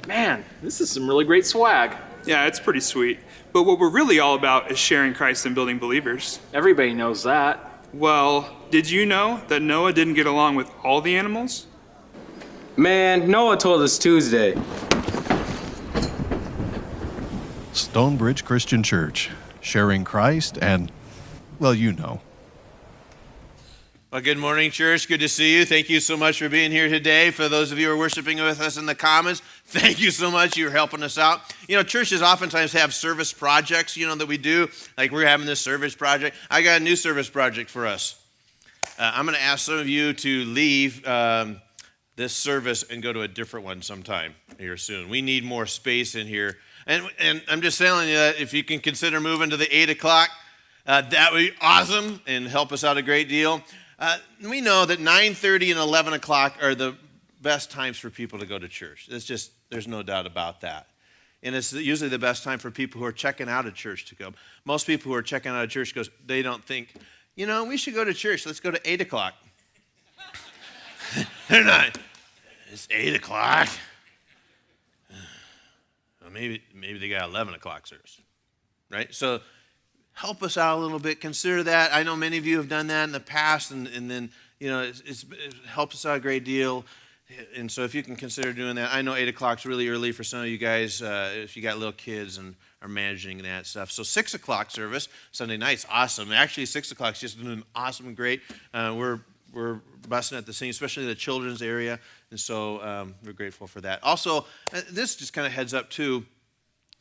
Man, this is some really great swag. Yeah, it's pretty sweet. But what we're really all about is sharing Christ and building believers. Everybody knows that. Well, did you know that Noah didn't get along with all the animals? Man, Noah told us Tuesday. StoneBridge Christian Church, sharing Christ and, well, you know. Well, good morning, church. Good to see you. Thank you so much for being here today. For those of you who are worshiping with us in the Commons, thank you so much. You're helping us out. You know, churches oftentimes have service projects, that we do. Like we're having this service project. I got a new service project for us. I'm going to ask some of you to leave this service and go to a different one sometime here soon. We need more space in here. And I'm just telling you that if you can consider moving to the 8 o'clock, that would be awesome and help us out a great deal. We know that 9:30 and 11 o'clock are the best times for people to go to church. There's no doubt about that. And it's usually the best time for people who are checking out of church to go. Most people who are checking out of church, they don't think, we should go to church. Let's go to 8 o'clock. They're not. It's 8 o'clock. Well, maybe they got 11 o'clock service, right? So help us out a little bit. Consider that. I know many of you have done that in the past, and then, it helps us out a great deal. And so if you can consider doing that, I know 8 o'clock is really early for some of you guys if you got little kids and are managing that stuff. So 6 o'clock service, Sunday night's awesome. Actually, 6 o'clock is just doing awesome and great. We're busting at the scene, especially the children's area, and so we're grateful for that. Also, this just kind of heads up too,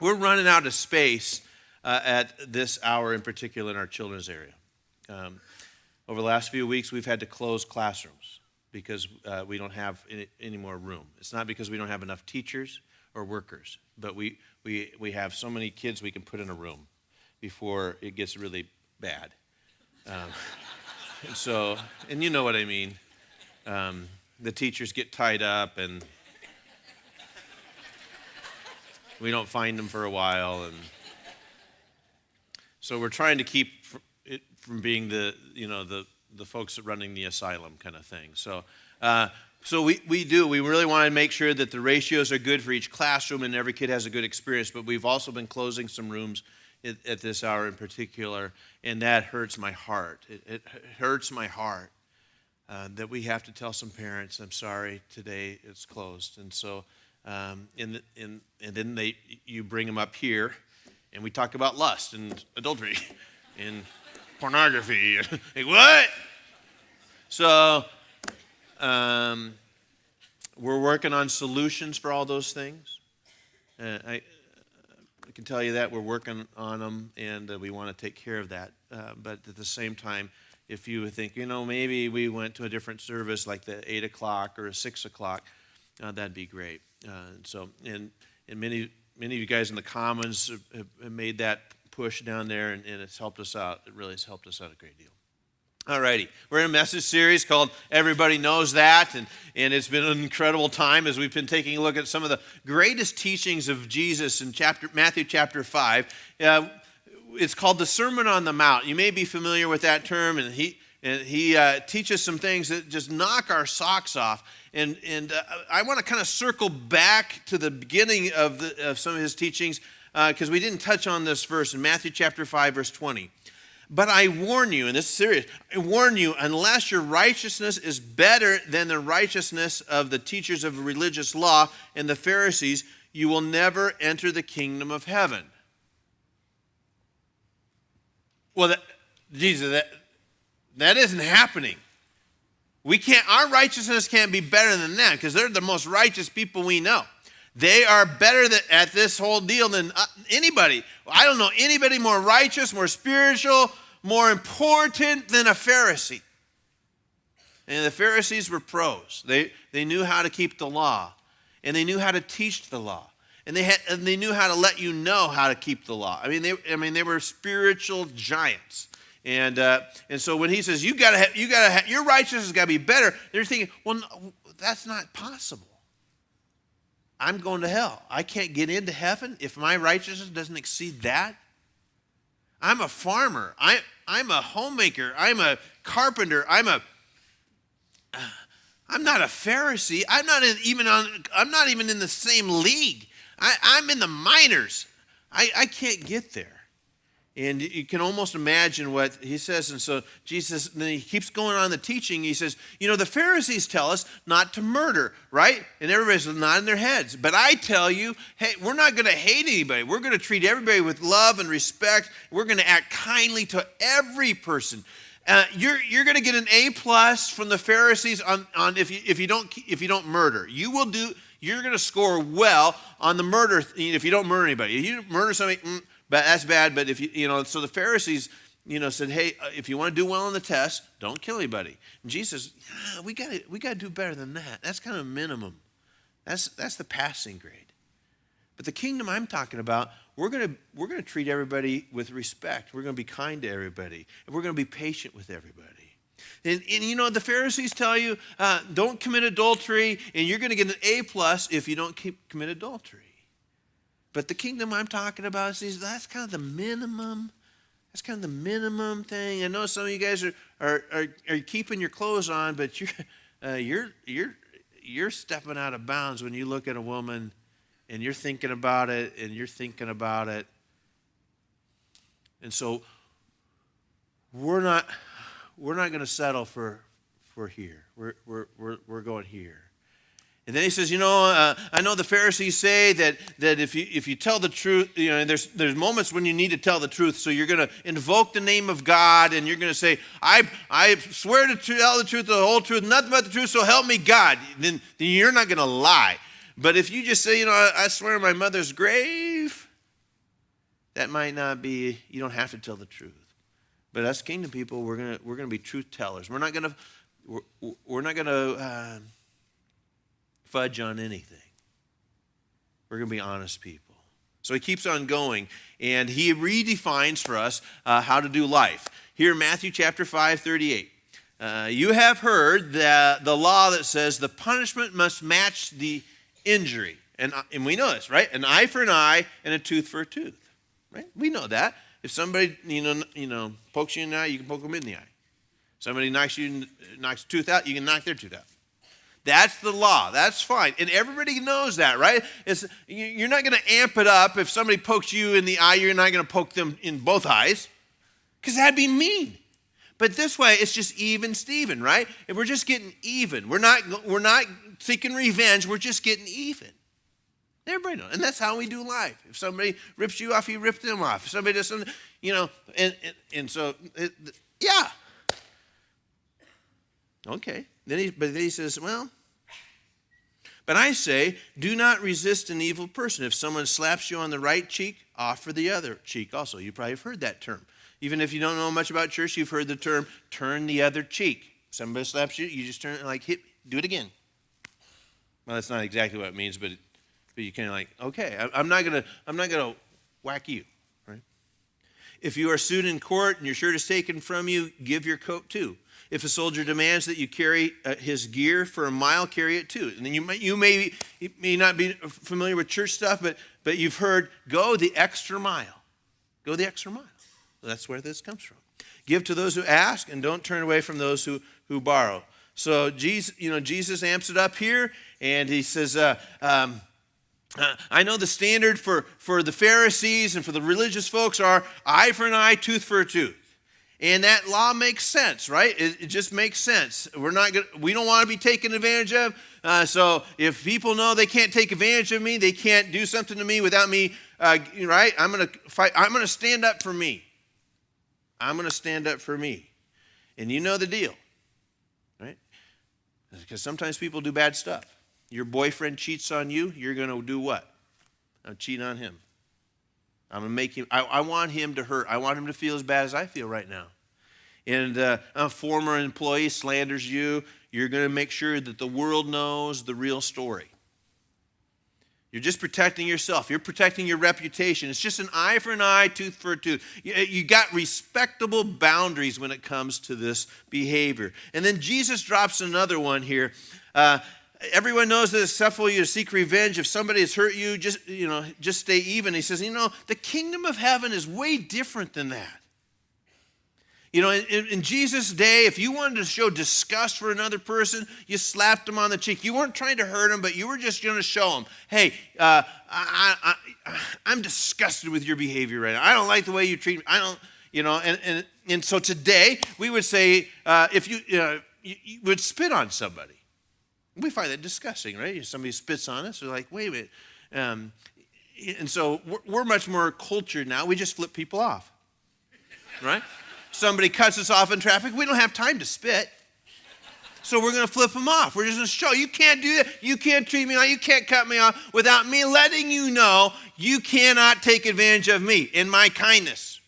we're running out of space at this hour in particular in our children's area. Over the last few weeks, we've had to close classrooms because we don't have any more room. It's not because we don't have enough teachers or workers, but we have so many kids we can put in a room before it gets really bad. And you know what I mean. The teachers get tied up and we don't find them for a while, and so we're trying to keep it from being the folks running the asylum kind of thing. So we really want to make sure that the ratios are good for each classroom and every kid has a good experience, but we've also been closing some rooms at this hour in particular, and that hurts my heart. It hurts my heart that we have to tell some parents, I'm sorry, today it's closed. And so, and then you bring them up here, and we talk about lust and adultery and pornography. Like, what? So we're working on solutions for all those things. I can tell you that we're working on them, and we want to take care of that. But at the same time, if you think, maybe we went to a different service like the 8 o'clock or a 6 o'clock, that'd be great. And many of you guys in the Commons have made that push down there, and it's helped us out. It really has helped us out a great deal. All righty. We're in a message series called Everybody Knows That, and it's been an incredible time as we've been taking a look at some of the greatest teachings of Jesus in Matthew chapter 5. It's called the Sermon on the Mount. You may be familiar with that term, and he teaches some things that just knock our socks off. And I want to kind of circle back to the beginning of some of his teachings because we didn't touch on this verse in Matthew chapter 5, verse 20. But I warn you, and this is serious, I warn you, unless your righteousness is better than the righteousness of the teachers of religious law and the Pharisees, you will never enter the kingdom of heaven. Well, that isn't happening. Our righteousness can't be better than them because they're the most righteous people we know. They are better at this whole deal than anybody. I don't know anybody more righteous, more spiritual, more important than a Pharisee. And the Pharisees were pros. They knew how to keep the law, and they knew how to teach the law, and they knew how to let you know how to keep the law. They were spiritual giants. And so when he says your righteousness has got to be better, they're thinking, well, no, that's not possible. I'm going to hell. I can't get into heaven if my righteousness doesn't exceed that. I'm a farmer. I'm a homemaker. I'm a carpenter. I'm I'm not a Pharisee. I'm not even in the same league. I'm in the minors. I can't get there. And you can almost imagine what he says. And so Jesus, then he keeps going on the teaching. He says, the Pharisees tell us not to murder, right? And everybody's nodding their heads. But I tell you, hey, we're not going to hate anybody. We're going to treat everybody with love and respect. We're going to act kindly to every person. You're going to get an A+ from the Pharisees on if you don't murder. You're going to score well on the murder if you don't murder anybody. If you murder somebody, but that's bad. But if so the Pharisees, said, hey, if you want to do well on the test, don't kill anybody. And Jesus, we got to do better than that. That's kind of a minimum. That's the passing grade. But the kingdom I'm talking about, we're going to treat everybody with respect. We're going to be kind to everybody, and we're going to be patient with everybody. And the Pharisees tell you, don't commit adultery, and you're going to get an A+ if you don't commit adultery. But the kingdom I'm talking about is that's kind of the minimum. That's kind of the minimum thing. I know some of you guys are keeping your clothes on, but you're stepping out of bounds when you look at a woman and you're thinking about it and you're thinking about it. And so we're not going to settle for here. We're going here. And then he says, I know the Pharisees say that if you tell the truth, there's moments when you need to tell the truth. So you're going to invoke the name of God, and you're going to say, I swear to tell the truth, the whole truth, nothing but the truth, so help me God. Then you're not going to lie. But if you just say, I swear on my mother's grave, that might not be, you don't have to tell the truth. But us kingdom people, we're gonna be truth tellers. We're not gonna fudge on anything. We're gonna be honest people. So he keeps on going, and he redefines for us how to do life. Here in Matthew chapter 5:38, you have heard the law that says the punishment must match the injury, and we know this, right? An eye for an eye and a tooth for a tooth, right? We know that. If somebody, pokes you in the eye, you can poke them in the eye. Somebody knocks a tooth out, you can knock their tooth out. That's the law. That's fine. And everybody knows that, right? You're not going to amp it up. If somebody pokes you in the eye, you're not going to poke them in both eyes, because that'd be mean. But this way, it's just even Steven, right? And we're just getting even. We're not seeking revenge. We're just getting even. Everybody knows. And that's how we do life. If somebody rips you off, you rip them off. If somebody does something, and so, yeah. Okay. Then he says, well, but I say, do not resist an evil person. If someone slaps you on the right cheek, offer the other cheek also. You probably have heard that term. Even if you don't know much about church, you've heard the term, turn the other cheek. Somebody slaps you, you just turn it do it again. Well, that's not exactly what it means, but you kind of okay, I'm not gonna whack you, right? If you are sued in court and your shirt is taken from you, give your coat too. If a soldier demands that you carry his gear for a mile, carry it too. And then you may not be familiar with church stuff, but you've heard, go the extra mile. Go the extra mile. That's where this comes from. Give to those who ask, and don't turn away from those who borrow. So Jesus amps it up here, and he says, I know the standard for the Pharisees and for the religious folks are eye for an eye, tooth for a tooth. And that law makes sense, right? It just makes sense. We don't want to be taken advantage of. So if people know they can't take advantage of me, they can't do something to me without me, right? I'm going to fight. I'm going to stand up for me. I'm going to stand up for me. And you know the deal, right? Because sometimes people do bad stuff. Your boyfriend cheats on you, you're going to do what? I'm cheating on him. I'm going to make him, I want him to hurt. I want him to feel as bad as I feel right now. And a former employee slanders you, you're going to make sure that the world knows the real story. You're just protecting yourself. You're protecting your reputation. It's just an eye for an eye, tooth for a tooth. You got respectable boundaries when it comes to this behavior. And then Jesus drops another one here. Everyone knows that it's acceptable for you to seek revenge. If somebody has hurt you, just stay even. He says, the kingdom of heaven is way different than that. You know, in Jesus' day, if you wanted to show disgust for another person, you slapped them on the cheek. You weren't trying to hurt them, but you were just going to show them, hey, I'm disgusted with your behavior right now. I don't like the way you treat me. I don't, you know, and so today we would say, if you would spit on somebody. We find that disgusting, right? If somebody spits on us, we're like, wait a minute. And so we're much more cultured now. We just flip people off, right? Somebody cuts us off in traffic, we don't have time to spit. So we're going to flip them off. We're just going to show, you can't do that. You can't treat me like, you can't cut me off without me letting you know you cannot take advantage of me in my kindness.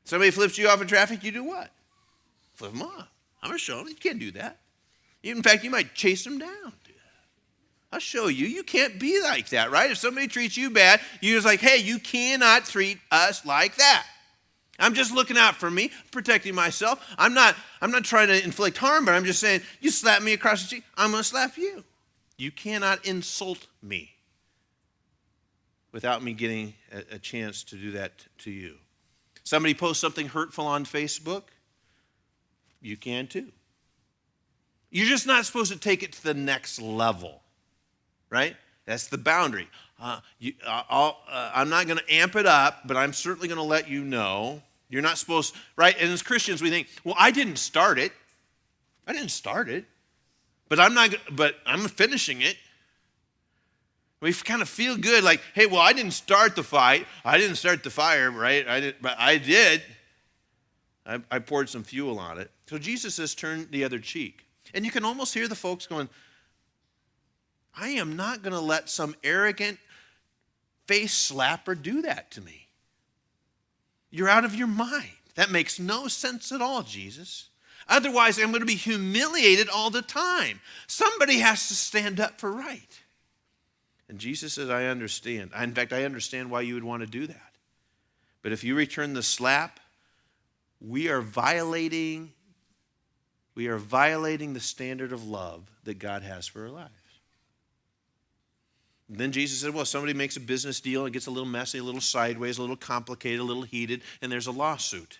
Somebody flips you off in traffic, you do what? Flip them off. I'm going to show them, you can't do that. In fact, you might chase them down. I'll show you. You can't be like that, right? If somebody treats you bad, you're just like, hey, you cannot treat us like that. I'm just looking out for me, protecting myself. I'm not trying to inflict harm, but I'm just saying, you slap me across the cheek, I'm going to slap you. You cannot insult me without me getting a chance to do that to you. Somebody posts something hurtful on Facebook, you can too. You're just not supposed to take it to the next level, right? That's the boundary. I'm not going to amp it up, but I'm certainly going to let you know. You're not supposed, right? And as Christians, we think, well, I didn't start it. But I'm finishing it. We kind of feel good, like, hey, well, I didn't start the fight. I didn't start the fire, right? But I did. I poured some fuel on it. So Jesus says, turn the other cheek. And you can almost hear the folks going, I am not going to let some arrogant face slapper do that to me. You're out of your mind. That makes no sense at all, Jesus. Otherwise, I'm going to be humiliated all the time. Somebody has to stand up for right. And Jesus says, I understand. In fact, I understand why you would want to do that. But if you return the slap, we are violating the standard of love that God has for our lives. And then Jesus said, well, somebody makes a business deal, it gets a little messy, a little sideways, a little complicated, a little heated, and there's a lawsuit.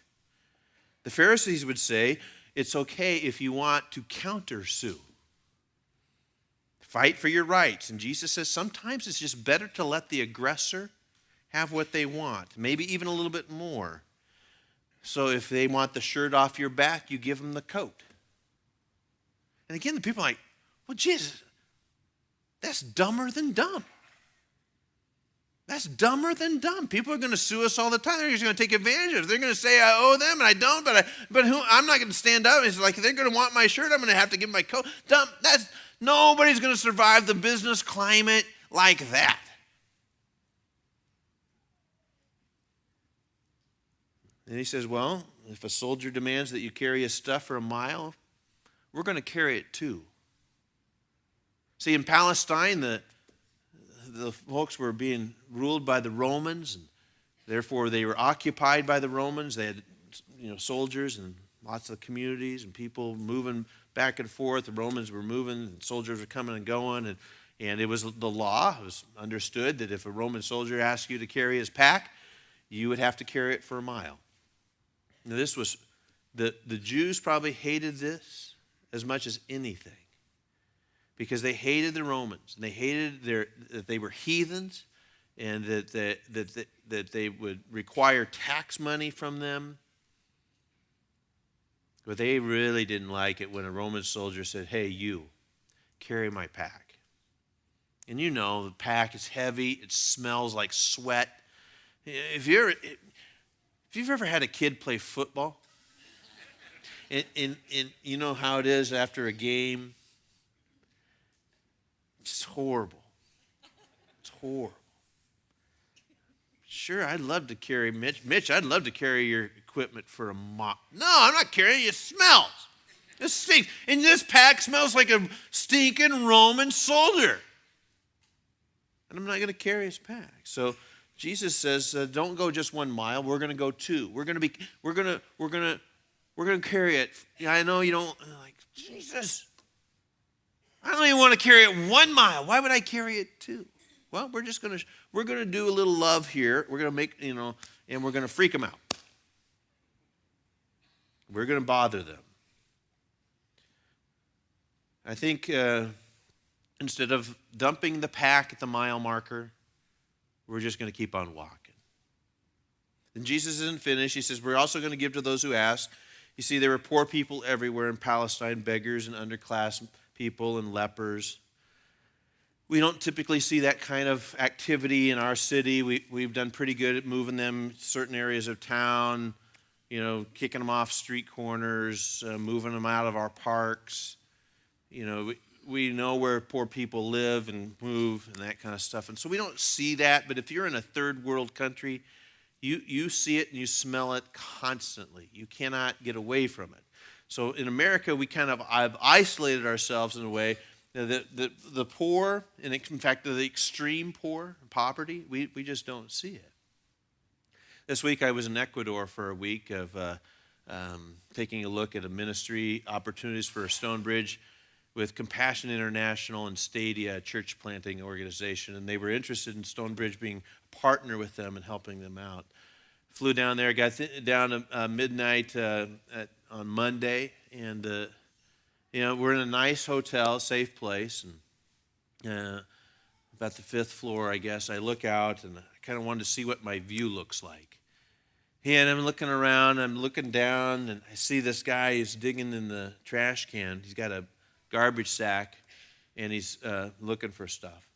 The Pharisees would say, it's okay if you want to countersue. Fight for your rights. And Jesus says sometimes it's just better to let the aggressor have what they want, maybe even a little bit more. So if they want the shirt off your back, you give them the coat. And again, the people are like, well, Jesus, that's dumber than dumb. That's dumber than dumb. People are going to sue us all the time. They're just going to take advantage of it. They're going to say I owe them and I don't, but I'm not going to stand up. It's like they're going to want my shirt. I'm going to have to give my coat. Dumb. Nobody's going to survive the business climate like that. And he says, well, if a soldier demands that you carry his stuff for a mile, we're going to carry it too. See, in Palestine, the folks were being ruled by the Romans, and therefore they were occupied by the Romans. They had, soldiers and lots of communities and people moving back and forth. The Romans were moving, and soldiers were coming and going, and it was the law. It was understood that if a Roman soldier asked you to carry his pack, you would have to carry it for a mile. Now, this was the Jews probably hated this as much as anything, because they hated the Romans, and they hated that they were heathens, and that they would require tax money from them. But they really didn't like it when a Roman soldier said, hey, you, carry my pack. And the pack is heavy, it smells like sweat. If you've ever had a kid play football, and you know how it is after a game, it's horrible. It's horrible. Sure, I'd love to carry Mitch, I'd love to carry your equipment for a mop. No, I'm not carrying it. It smells. It stinks. And this pack smells like a stinking Roman soldier. And I'm not going to carry his pack. So Jesus says, don't go just 1 mile. We're going to go 2. We're going to carry it. Yeah, I know you don't. Like, Jesus, I don't even want to carry it 1 mile. Why would I carry it 2? Well, we're going to do a little love here. We're going to make, and we're going to freak them out. We're going to bother them. I think instead of dumping the pack at the mile marker, we're just going to keep on walking. And Jesus isn't finished. He says, we're also going to give to those who ask. You see, there were poor people everywhere in Palestine, beggars and underclass people and lepers. We don't typically see that kind of activity in our city. We've done pretty good at moving them certain areas of town, kicking them off street corners, moving them out of our parks. We know where poor people live and move and that kind of stuff. And so we don't see that, but if you're in a third world country, you see it and you smell it constantly. You cannot get away from it. So in America, we kind of have isolated ourselves in a way that the poor, and in fact, the extreme poor, poverty, we just don't see it. This week I was in Ecuador for a week of taking a look at a ministry opportunities for StoneBridge with Compassion International and Stadia, a church planting organization, and they were interested in StoneBridge being a partner with them and helping them out. Flew down there, got down at midnight on Monday, and we're in a nice hotel, safe place, and about the 5th floor, I guess. I look out, and I kind of wanted to see what my view looks like. And I'm looking around, I'm looking down, and I see this guy who's digging in the trash can. He's got a garbage sack, and he's looking for stuff.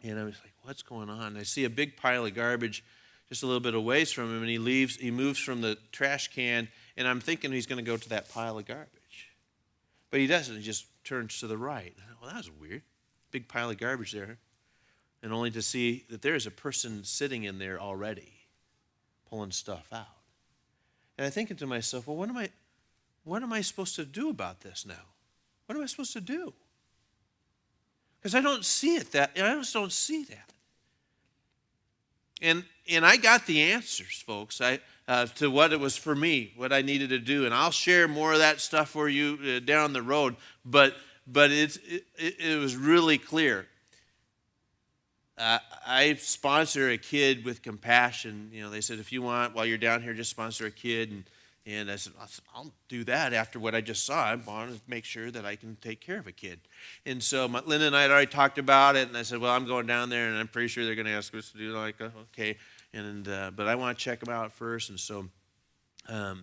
And I was like, what's going on? I see a big pile of garbage just a little bit away from him, and he moves from the trash can, and I'm thinking he's going to go to that pile of garbage. But he doesn't. He just turns to the right. I thought, well, that was weird. Big pile of garbage there. And only to see that there is a person sitting in there already, pulling stuff out. And I'm thinking to myself, well, what am I supposed to do about this now? What am I supposed to do? Because I don't see it. I just don't see that. And I got the answers, folks, to what it was for me, what I needed to do. And I'll share more of that stuff for you down the road. But it was really clear. I sponsor a kid with Compassion. They said, if you want, while you're down here, just sponsor a kid. And I said, I'll do that after what I just saw. I want to make sure that I can take care of a kid. And so Linda and I had already talked about it, and I said, well, I'm going down there, and I'm pretty sure they're going to ask us to do okay. But I want to check them out first. And so I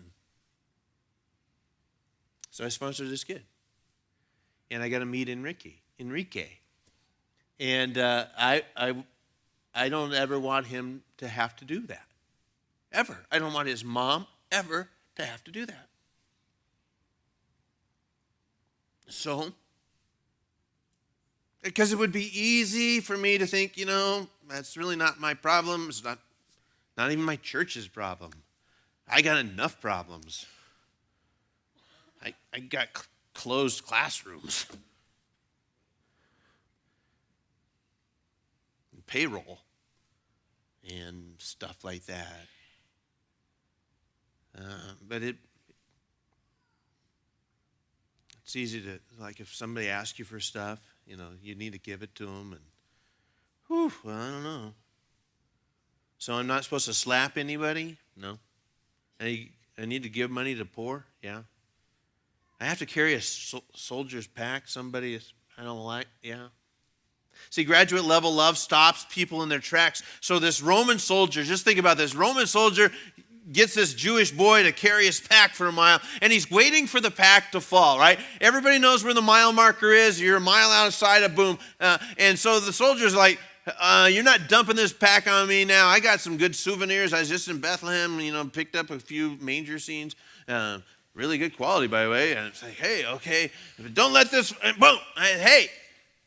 sponsored this kid. And I got to meet Enrique. And I don't ever want him to have to do that. Ever. I don't want his mom ever to have to do that. So, because it would be easy for me to think, that's really not my problem. It's not even my church's problem. I got enough problems. I got closed classrooms. And payroll. And stuff like that. But it's easy to, if somebody asks you for stuff, you need to give it to them. And, well, I don't know. So I'm not supposed to slap anybody? No. I need to give money to poor? Yeah. I have to carry a soldier's pack, somebody I don't like? Yeah. See, graduate level love stops people in their tracks. So this Roman soldier, just think about this, Roman soldier gets this Jewish boy to carry his pack for a mile, and he's waiting for the pack to fall, right? Everybody knows where the mile marker is. You're a mile outside of boom. And so the soldier's like, you're not dumping this pack on me now. I got some good souvenirs. I was just in Bethlehem, picked up a few manger scenes. Really good quality, by the way. And it's like, hey, okay, don't let this, boom, hey.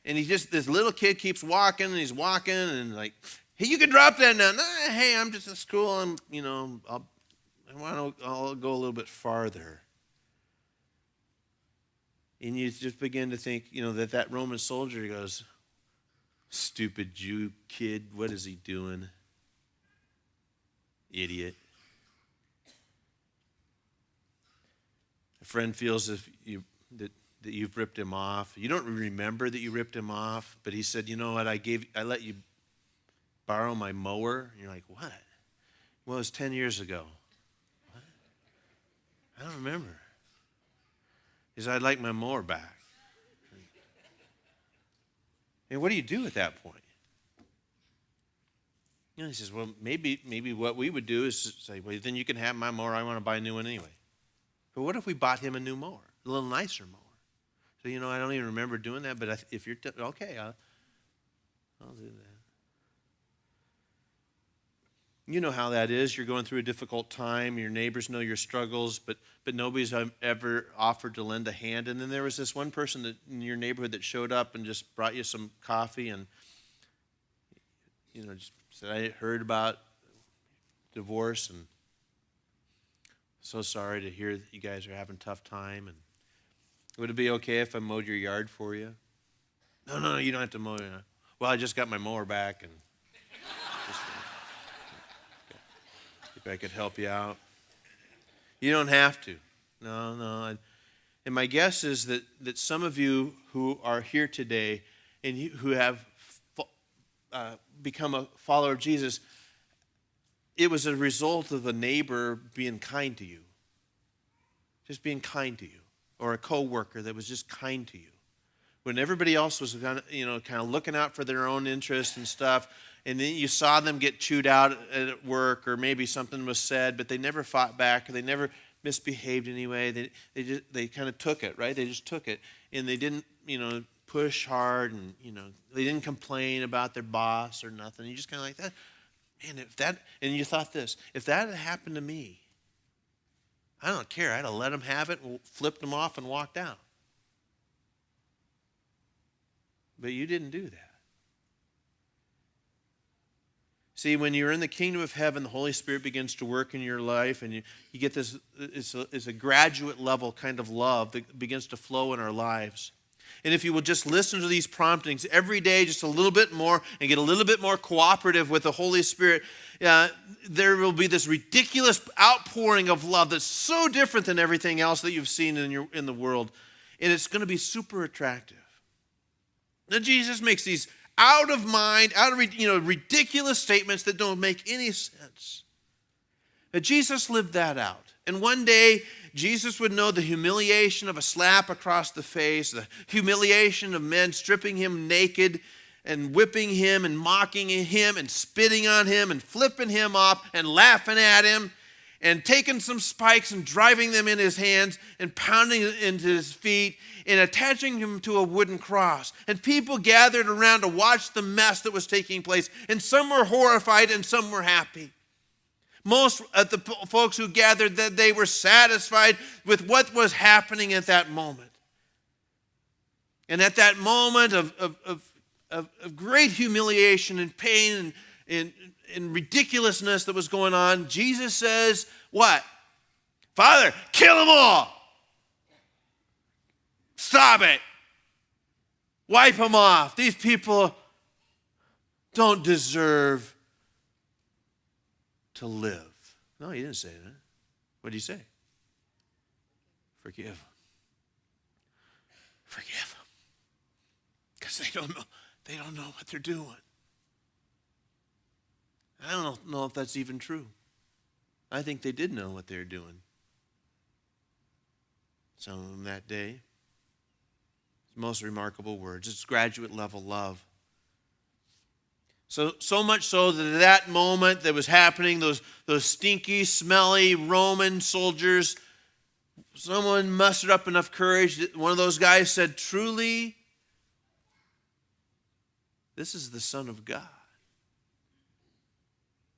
And this little kid keeps walking, and he's walking, and like, hey, you can drop that now. Nah, hey, I'm just in school. I'll go a little bit farther. And you just begin to think, that Roman soldier goes, stupid Jew kid, what is he doing? Idiot. A friend feels that you've ripped him off. You don't remember that you ripped him off, but he said, you know what, I let you borrow my mower. And you're like, what? Well, it was 10 years ago. What? I don't remember. He said, I'd like my mower back. And what do you do at that point? He says, well, maybe what we would do is say, well, then you can have my mower. I want to buy a new one anyway. But what if we bought him a new mower, a little nicer mower? So, I don't even remember doing that, but if you're, okay, I'll do that. You know how that is. You're going through a difficult time. Your neighbors know your struggles, but nobody's ever offered to lend a hand. And then there was this one person in your neighborhood that showed up and just brought you some coffee and, just said, I heard about divorce and so sorry to hear that you guys are having a tough time. And would it be okay if I mowed your yard for you? No, you don't have to mow it. Well, I just got my mower back and if I could help you out. You don't have to. No. And my guess is that some of you who are here today and who have become a follower of Jesus, it was a result of a neighbor being kind to you. Just being kind to you. Or a coworker that was just kind to you. When everybody else was kind of looking out for their own interests and stuff, and then you saw them get chewed out at work, or maybe something was said, but they never fought back, or they never misbehaved anyway. They kind of took it, right? They just took it, and they didn't, push hard, and they didn't complain about their boss or nothing. You just kind of like that, man. And you thought this: if that had happened to me, I don't care. I'd have let them have it, flipped them off, and walked out. But you didn't do that. See, when you're in the kingdom of heaven, the Holy Spirit begins to work in your life, and you get this, it's a graduate level kind of love that begins to flow in our lives. And if you will just listen to these promptings every day just a little bit more and get a little bit more cooperative with the Holy Spirit, there will be this ridiculous outpouring of love that's so different than everything else that you've seen in the world. And it's going to be super attractive. Now, Jesus makes these out of mind, ridiculous statements that don't make any sense. But Jesus lived that out. And one day, Jesus would know the humiliation of a slap across the face, the humiliation of men stripping him naked and whipping him and mocking him and spitting on him and flipping him off and laughing at him and taking some spikes and driving them in his hands and pounding it into his feet and attaching him to a wooden cross. And people gathered around to watch the mess that was taking place. And some were horrified and some were happy. Most of the folks who gathered, that they were satisfied with what was happening at that moment. And at that moment of great humiliation and pain and ridiculousness that was going on, Jesus says, what? Father, kill them all. Stop it. Wipe them off. These people don't deserve to live. No, he didn't say that. What did he say? Forgive them. Forgive them. Because they don't know what they're doing. I don't know if that's even true. I think they did know what they were doing. Some of them that day. Most remarkable words. It's graduate level love. So much so that at that moment that was happening, those stinky, smelly Roman soldiers, someone mustered up enough courage that one of those guys said, truly, this is the Son of God.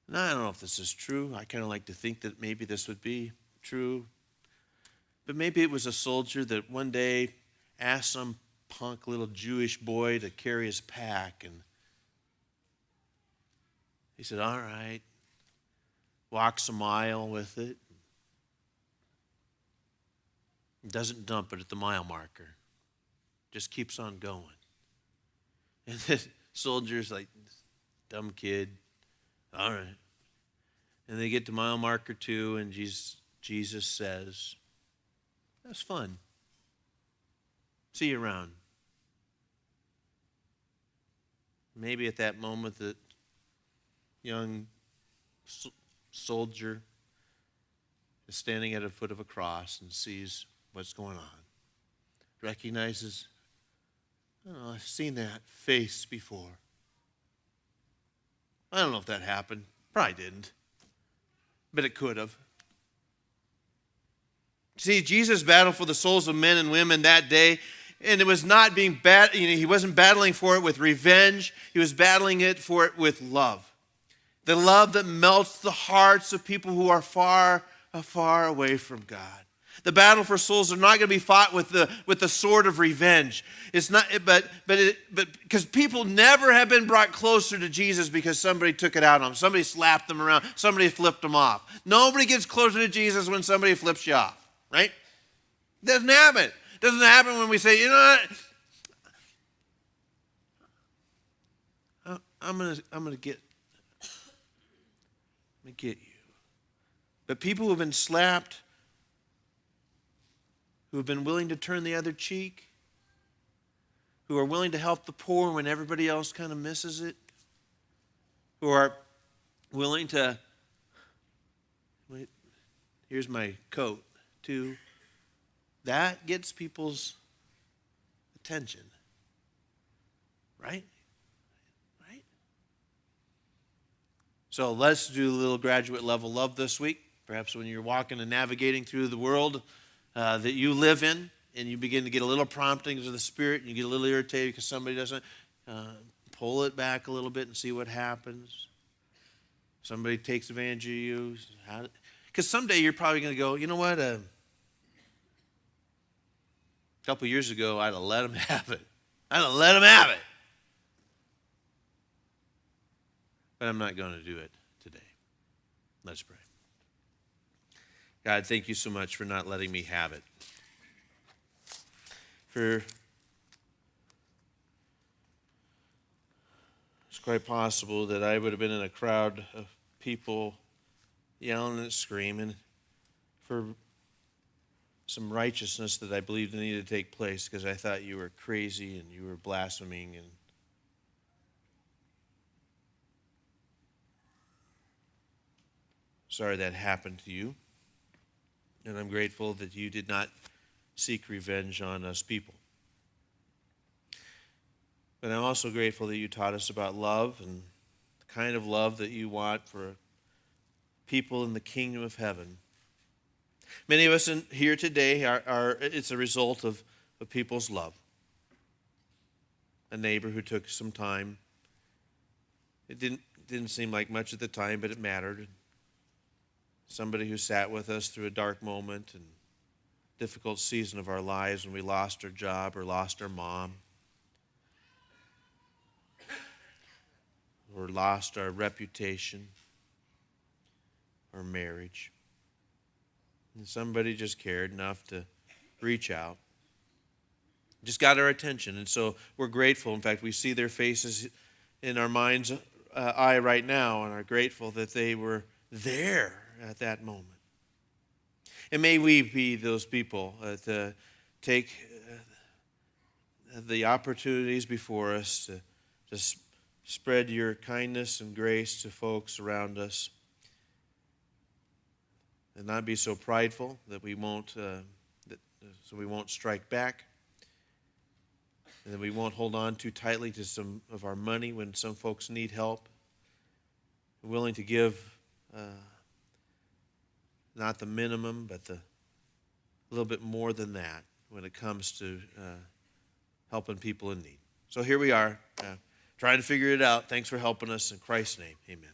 Now, I don't know if this is true. I kind of like to think that maybe this would be true. But maybe it was a soldier that one day asked some punk little Jewish boy to carry his pack, and he said, all right, walks a mile with it. Doesn't dump it at the mile marker. Just keeps on going. And the soldier's like, dumb kid. All right. And they get to mile marker 2, and Jesus says, that's fun. See you around. Maybe at that moment that young soldier is standing at the foot of a cross and sees what's going on. Recognizes, oh, I've seen that face before. I don't know if that happened. Probably didn't. But it could have. See, Jesus battled for the souls of men and women that day, and it was not being he wasn't battling for it with revenge. He was battling for it with love. The love that melts the hearts of people who are far, far away from God. The battle for souls are not going to be fought with the sword of revenge. It's not, but because people never have been brought closer to Jesus because somebody took it out on them. Somebody slapped them around. Somebody flipped them off. Nobody gets closer to Jesus when somebody flips you off, right? It doesn't happen. It doesn't happen when we say, you know what? I'm gonna get you. But people who have been slapped, who have been willing to turn the other cheek, who are willing to help the poor when everybody else kind of misses it, who are willing to, wait, here's my coat, too. That gets people's attention, right? Right? So let's do a little graduate level love this week. Perhaps when you're walking and navigating through the world that you live in, and you begin to get a little promptings of the Spirit, and you get a little irritated because somebody doesn't, pull it back a little bit and see what happens. Somebody takes advantage of you. Because someday you're probably going to go, you know what? A couple years ago, I'd have let them have it. I'd have let them have it. But I'm not going to do it today. Let's pray. God, thank you so much for not letting me have it. It's quite possible that I would have been in a crowd of people yelling and screaming for some righteousness that I believed needed to take place because I thought you were crazy and you were blaspheming. And sorry that happened to you. And I'm grateful that you did not seek revenge on us people. But I'm also grateful that you taught us about love and the kind of love that you want for people in the kingdom of heaven. Many of us here today it's a result of people's love. A neighbor who took some time. It didn't seem like much at the time, but it mattered. Somebody who sat with us through a dark moment and difficult season of our lives when we lost our job or lost our mom or lost our reputation or marriage. And somebody just cared enough to reach out. Just got our attention. And so we're grateful. In fact, we see their faces in our mind's eye right now and are grateful that they were there at that moment. And may we be those people to take the opportunities before us to spread your kindness and grace to folks around us, and not be so prideful that we won't strike back, and that we won't hold on too tightly to some of our money when some folks need help. We're willing to give not the minimum, but a little bit more than that when it comes to helping people in need. So here we are, trying to figure it out. Thanks for helping us. In Christ's name, amen.